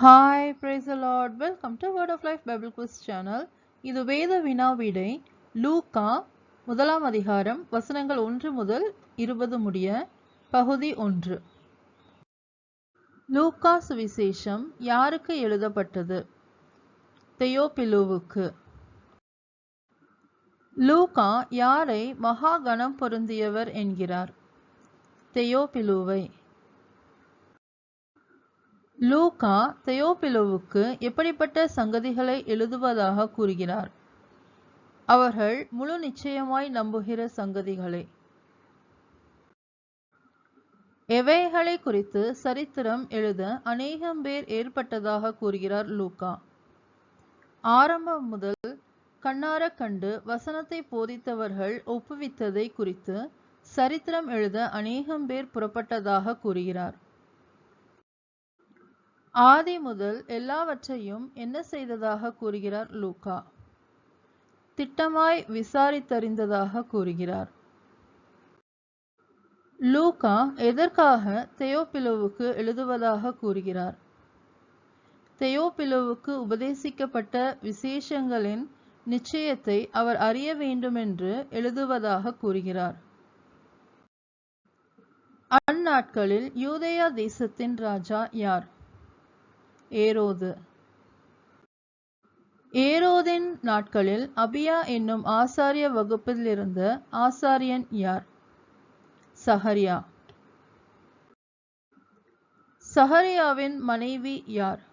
Hi, praise the Lord. Welcome to Word of Life Bible Quiz channel. இது வேத வினா விடை லூக்கா முதலாம் அதிகாரம் வசனங்கள் 1 முதல் 20 முடிய பகுதி 1. லூக்கா சுவிசேஷம் யாருக்கு எழுதப்பட்டது? தெயோப்பிலுவுக்கு. லூக்கா யாரை மகா கணம் பொருந்தியவர் என்கிறார்? தெயோப்பிலுவை. லூக்கா தெயோப்பிலுவுக்கு எப்படிப்பட்ட சங்கதிகளை எழுதுவதாக கூறுகிறார்? அவர்கள் முழு நிச்சயமாய் நம்புகிற சங்கதிகளை. எவைகளை குறித்து சரித்திரம் எழுத அநேகம் பேர் ஏற்பட்டதாக கூறுகிறார் லூக்கா? ஆரம்பம் முதல் கண்ணார கண்டு வசனத்தை போதித்தவர்கள் ஒப்புவித்ததை குறித்து சரித்திரம் எழுத அநேகம் பேர் புறப்பட்டதாக கூறுகிறார். ஆதி முதல் எல்லாவற்றையும் என்ன செய்ததாக கூறுகிறார் லூக்கா? திட்டமாய் விசாரித்தறிந்ததாக கூறுகிறார். லூக்கா எதற்காக தெயோப்பிலுவுக்கு எழுதுவதாக கூறுகிறார்? தெயோப்பிலுவுக்கு உபதேசிக்கப்பட்ட விசேஷங்களின் நிச்சயத்தை அவர் அறிய வேண்டுமென்று எழுதுவதாக கூறுகிறார். அந்நாட்களில் யூதேயா தேசத்தின் ராஜா யார்? ஏரோது. ஏரோதின் நாட்களில் அபியா என்னும் ஆசாரிய வகுப்பில் இருந்த ஆசாரியன் யார்? சகரியா. சகரியாவின் மனைவி யார்?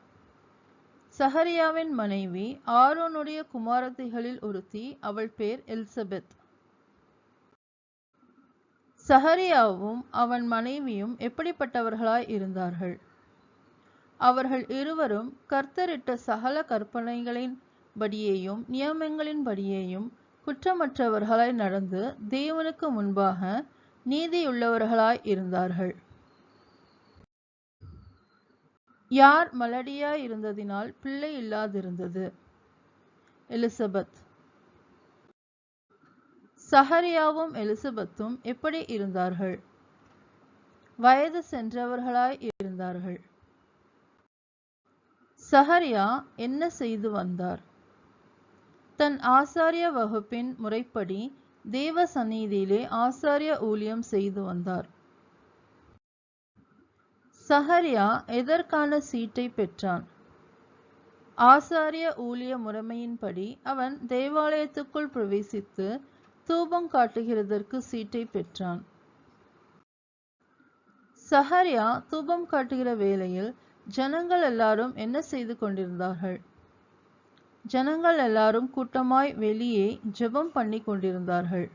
சகரியாவின் மனைவி ஆரோனுடைய குமாரத்திகளில் ஒருத்தி. அவள் பேர் எலிசபெத். சகரியாவும் அவன் மனைவியும் எப்படிப்பட்டவர்களாய் இருந்தார்கள்? அவர்கள் இருவரும் கர்த்தரிட்ட சகல கற்பனைகளின் படியேயும் நியமங்களின் படியேயும் குற்றமற்றவர்களாய் நடந்து தேவனுக்கு முன்பாக நீதியுள்ளவர்களாய் இருந்தார்கள். யார் மலடியாய் இருந்ததினால் பிள்ளை இல்லாதிருந்தது? எலிசபெத். சகரியாவும் எலிசபெத்தும் எப்படி இருந்தார்கள்? வயது சென்றவர்களாய் இருந்தார்கள். சகரியா என்ன செய்து வந்தார்? தன் ஆசாரிய வகுப்பின் முறைப்படி தேவ சந்நிதியிலே ஆசாரிய ஊழியம் செய்து வந்தார். சகரியா எதற்கான சீட்டை பெற்றான்? ஆசாரிய ஊழிய முறைமையின்படி அவன் தேவாலயத்துக்குள் பிரவேசித்து தூபம் காட்டுகிறதற்கு சீட்டை பெற்றான். சகரியா தூபம் காட்டுகிற வேளையில் ஜனங்கள் எல்லாரும் என்ன செய்து கொண்டிருந்தார்கள்? ஜனங்கள் எல்லாரும் கூட்டமாய் வெளியே ஜெபம் பண்ணி கொண்டிருந்தார்கள்.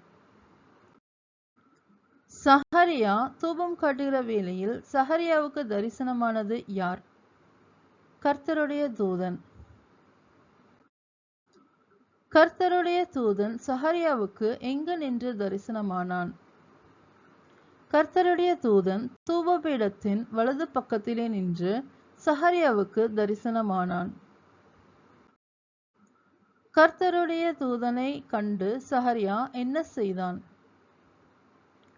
சகரியா தூபம் காட்டுகிற வேளையில் சகரியாவுக்கு தரிசனமானது யார்? கர்த்தருடைய தூதன். கர்த்தருடைய தூதன் சகரியாவுக்கு எங்கு நின்று தரிசனமானான்? கர்த்தருடைய தூதன் தூபபீடத்தின் வலது பக்கத்திலே நின்று சகரியாவுக்கு தரிசனமானான். கர்த்தருடைய தூதனை கண்டு சகரியா என்ன செய்தான்?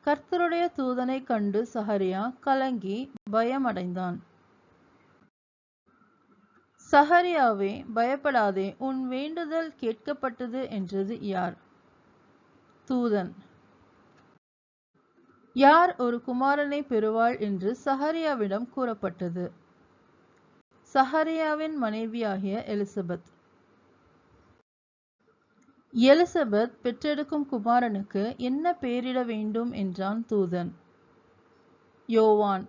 கர்த்தருடைய தூதனை கண்டு சகரியா கலங்கி பயமடைந்தான். சகரியாவே, பயப்படாதே, உன் வேண்டுதல் கேட்கப்பட்டது என்றது யார்? தூதன். யார் ஒரு குமாரனை பெறுவாள் என்று சகரியாவிடம் கூறப்பட்டது? சகரியாவின் மனைவியாகிய எலிசபெத். எலிசபெத் பெற்றெடுக்கும் குமாரனுக்கு என்ன பெயரிட வேண்டும் என்றான் தூதன்? யோவான்.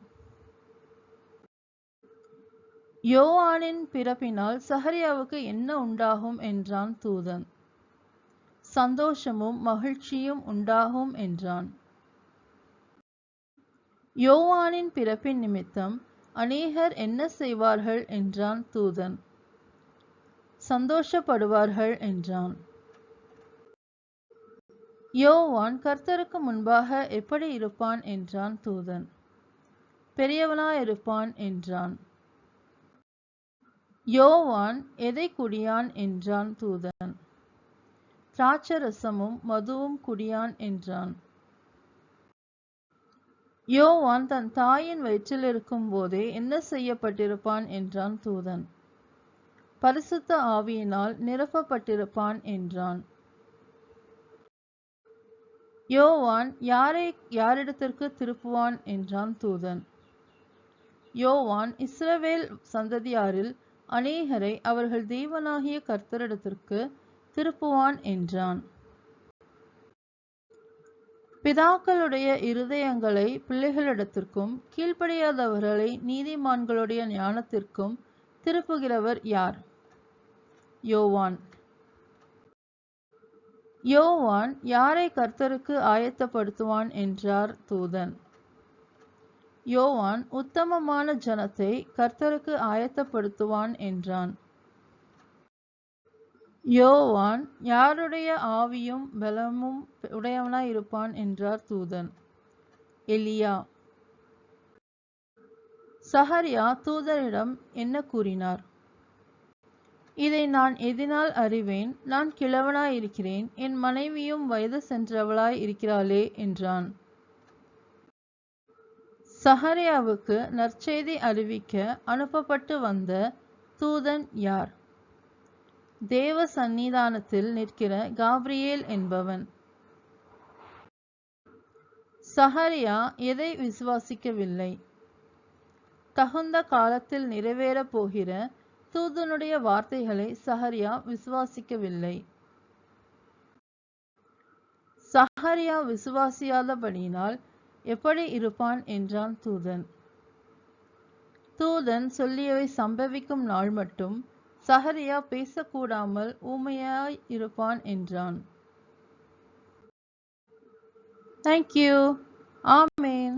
யோவானின் பிறப்பினால் சகரியாவுக்கு என்ன உண்டாகும் என்றான் தூதன்? சந்தோஷமும் மகிழ்ச்சியும் உண்டாகும் என்றான். யோவானின் பிறப்பின் நிமித்தம் அநேகர் என்ன செய்வார்கள் என்றான் தூதன்? சந்தோஷப்படுவார்கள் என்றான். யோவான் கர்த்தருக்கு முன்பாக எப்படி இருப்பான் என்றான் தூதன்? பெரியவனாயிருப்பான் என்றான். யோவான் எதை குடியான் என்றான் தூதன்? திராட்சரசமும் மதுவும் குடியான் என்றான். யோவான் தன் தாயின் வயிற்றில் இருக்கும் போதே என்ன செய்யப்பட்டிருப்பான் என்றான் தூதன். பரிசுத்த ஆவியினால் நிரப்பப்பட்டிருப்பான் என்றான். யோவான் யாரை யாரிடத்திற்கு திருப்புவான் என்றான் தூதன். யோவான் இஸ்ரவேல் சந்ததியாரில் அநேகரை அவர்கள் தேவனாகிய கர்த்தரிடத்திற்கு திருப்புவான் என்றான். பிதாக்களுடைய இருதயங்களை பிள்ளைகளிடத்திற்கும் கீழ்ப்படியாதவர்களை நீதிமான்களுடைய ஞானத்திற்கும் திருப்புகிறவர் யார்? யோவான். யோவான் யாரை கர்த்தருக்கு ஆயத்தப்படுத்துவான் என்றார் தூதன். யோவான் உத்தமமான ஜனத்தை கர்த்தருக்கு ஆயத்தப்படுத்துவான் என்றான். யோவான் யாருடைய ஆவியும் பலமும் உடையவனாய் இருப்பான் என்றார் தூதன். எலியா. சகரியா தூதரிடம் என்ன கூறினார்? இதை நான் எதினால் அறிவேன்? நான் கிழவனாய் இருக்கிறேன், என் மனைவியும் வயது சென்றவளாய் இருக்கிறாளே என்றான். சகரியாவுக்கு நற்செய்தி அறிவிக்க அனுப்பப்பட்டு வந்த தூதன் யார்? தேவ சந்நிதானத்தில் நிற்கிற காபிரியேல் என்பவன். சகரியா எதை விசுவாசிக்கவில்லை? தகுந்த காலத்தில் நிறைவேறப் போகிற தூதனுடைய வார்த்தைகளை சகரியா விசுவாசிக்கவில்லை. சகரியா விசுவாசியாதபடியினால் எப்படி இருப்பான் என்றான் தூதன். தூதன் சொல்லியவை சம்பவிக்கும் நாள் மட்டும் சகரியா பேசக்கூடாமல் ஊமையாய் இருப்பான் என்றான். Thank you. Amen.